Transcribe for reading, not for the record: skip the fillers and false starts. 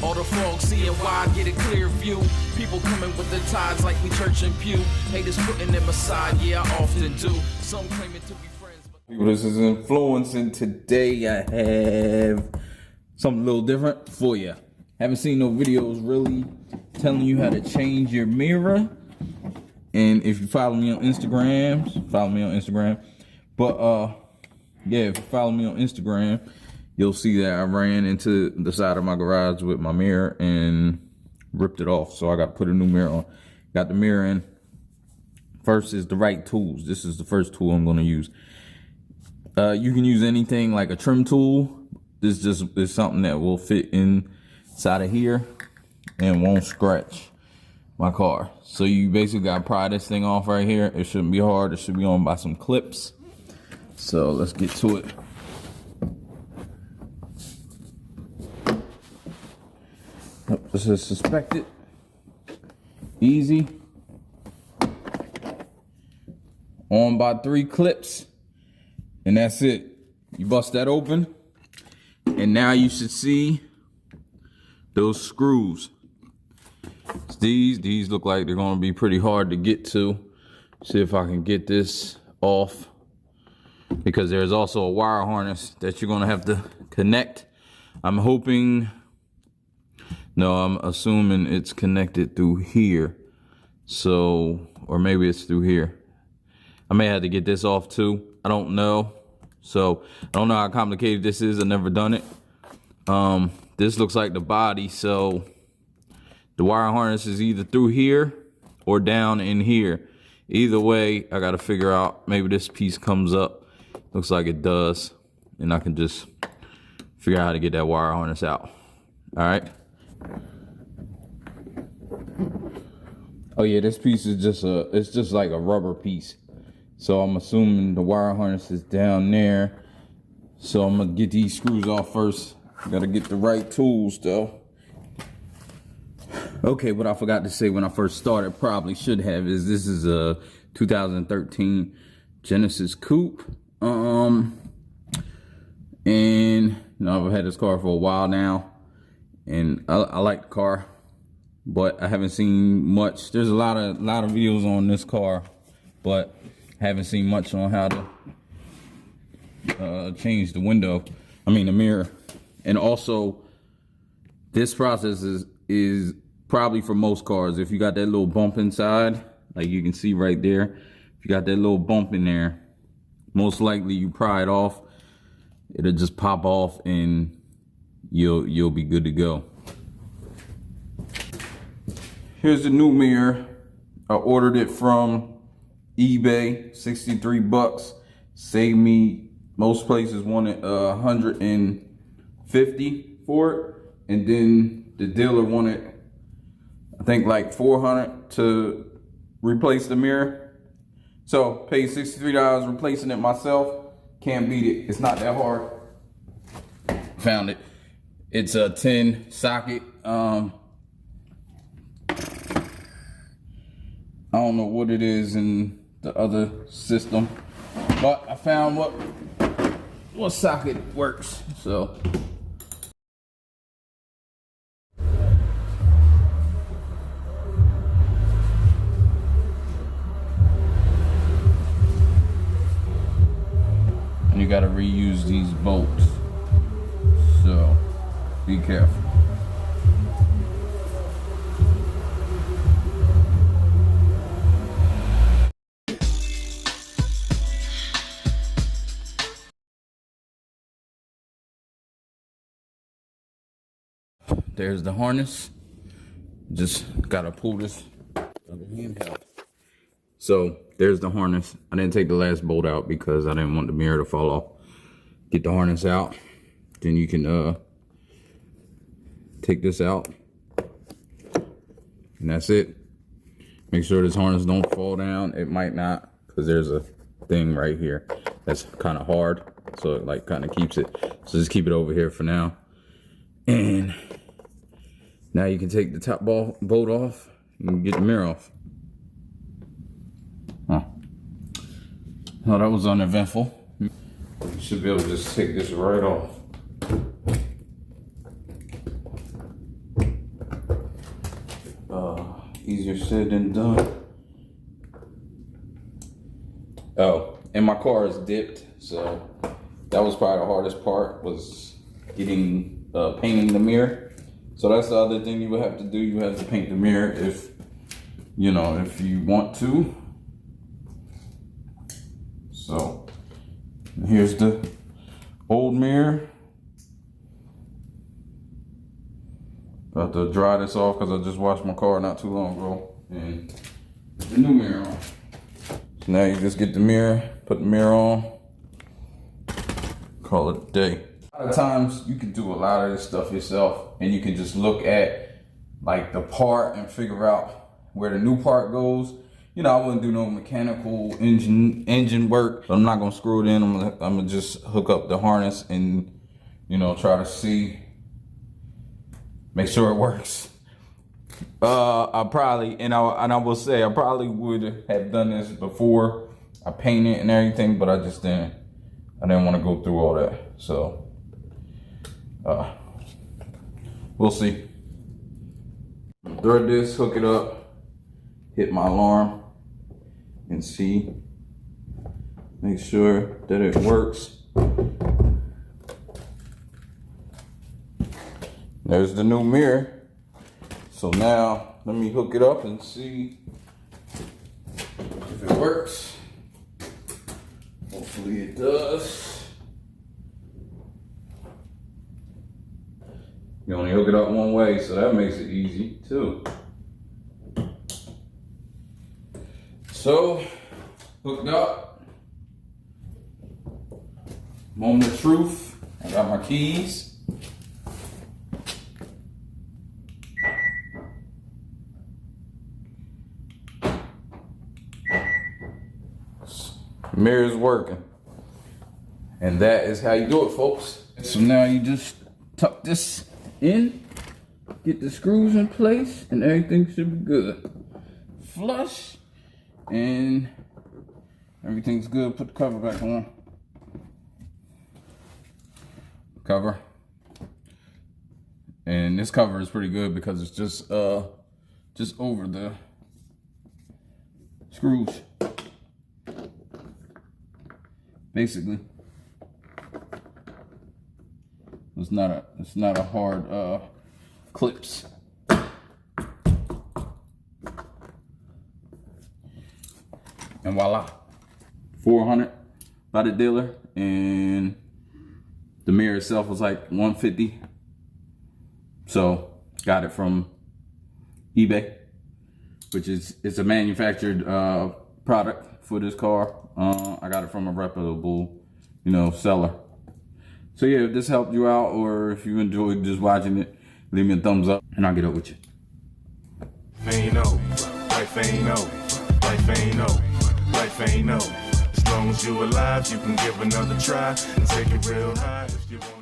All the frogs seeing wide, get a clear view. People coming with the tides like we church and pew. Haters putting them aside, yeah, I often do. Some claiming to be friends. But This is Inflewence, and today I have something a little different for you. Haven't seen no videos really telling you how to change your mirror. And if you follow me on Instagram, follow me on Instagram. But yeah, if you follow me on Instagram, you'll see that I ran into the side of my garage with my mirror and ripped it off. So I got to put a new mirror on. Got the mirror in. First is the right tools. This is the first tool I'm going to use. You can use anything like a trim tool. This just is something that will fit inside of here and won't scratch my car. So you basically got to pry this thing off right here. It shouldn't be hard. It should be on by some clips. So let's get to it. This is suspected. Easy. On by 3 clips. And that's it. You bust that open. And now you should see those screws. These look like they're going to be pretty hard to get to. See if I can get this off. Because there's also a wire harness that you're going to have to connect. I'm hoping... No, I'm assuming it's connected through here. So, or maybe it's through here. I may have to get this off too. I don't know. So, I don't know how complicated this is. I've never done it. This looks like the body. So, the wire harness is either through here or down in here. Either way, I got to figure out. Maybe this piece comes up. Looks like it does. And I can just figure out how to get that wire harness out. All right. Oh yeah, this piece is it's just like a rubber piece. So I'm assuming the wire harness is down there. So I'm gonna get these screws off first. Gotta get the right tools though. Okay, what I forgot to say when I first started, probably should have, is this is a 2013 Genesis Coupe. And you know, I've had this car for a while now. And I like the car, but I haven't seen much. There's a lot of videos on this car, but haven't seen much on how to change the the mirror. And also, this process is probably for most cars. If you got that little bump inside, like you can see right there, if you got that little bump in there, most likely you pry it off, it'll just pop off and you'll be good to go. Here's the new mirror. I ordered it from eBay, 63 bucks. Saved me, most places wanted 150 for it. And then the dealer wanted, I think like 400 to replace the mirror. So paid $63 replacing it myself. Can't beat it. It's not that hard. Found it. It's a 10 socket. I don't know what it is in the other system, but I found what socket works. So and you got to reuse these bolts. So be careful. There's the harness. Just gotta pull this other handheld. So there's the harness. I didn't take the last bolt out because I didn't want the mirror to fall off. Get the harness out. Then you can take this out. And that's it. Make sure this harness don't fall down. It might not, because there's a thing right here that's kind of hard. So it like kind of keeps it. So just keep it over here for now. And now you can take the top bolt off and get the mirror off. Huh. Oh, that was uneventful. You should be able to just take this right off. Easier said than done. Oh, and my car is dipped, so that was probably the hardest part, was getting painting the mirror. So that's the other thing you would have to do. You have to paint the mirror if you want to. So here's the old mirror. About to dry this off because I just washed my car not too long ago, and put the new mirror on. So now you just get the mirror, put the mirror on, call it a day. A lot of times you can do a lot of this stuff yourself, and you can just look at like the part and figure out where the new part goes. You know, I wouldn't do no mechanical engine work, but I'm not gonna screw it in. I'm gonna just hook up the harness and, you know, try to see, make sure it works. I will say I probably would have done this before I painted and everything, but I didn't want to go through all that. So we'll see. Thread this, hook it up, hit my alarm, and see, make sure that it works. There's the new mirror. So now let me hook it up and see if it works. Hopefully it does. You only hook it up one way, so that makes it easy too. So, hooked up. Moment of truth. I got my keys. Mirror's working. And that is how you do it, folks. So now you just tuck this in, get the screws in place, and everything should be good. Flush, and everything's good. Put the cover back on. Cover. And this cover is pretty good because it's just over the screws. Basically, it's not a hard clips. And voila, 400 by the dealer, and the mirror itself was like 150. So got it from eBay, which it's a manufactured product for this car. I got it from a reputable, seller. So yeah, if this helped you out, or if you enjoyed just watching it, leave me a thumbs up and I'll get up with you. Ain't no, life ain't no, life ain't no, life ain't no. As long as you alive, you can give another try and take it real high if you want.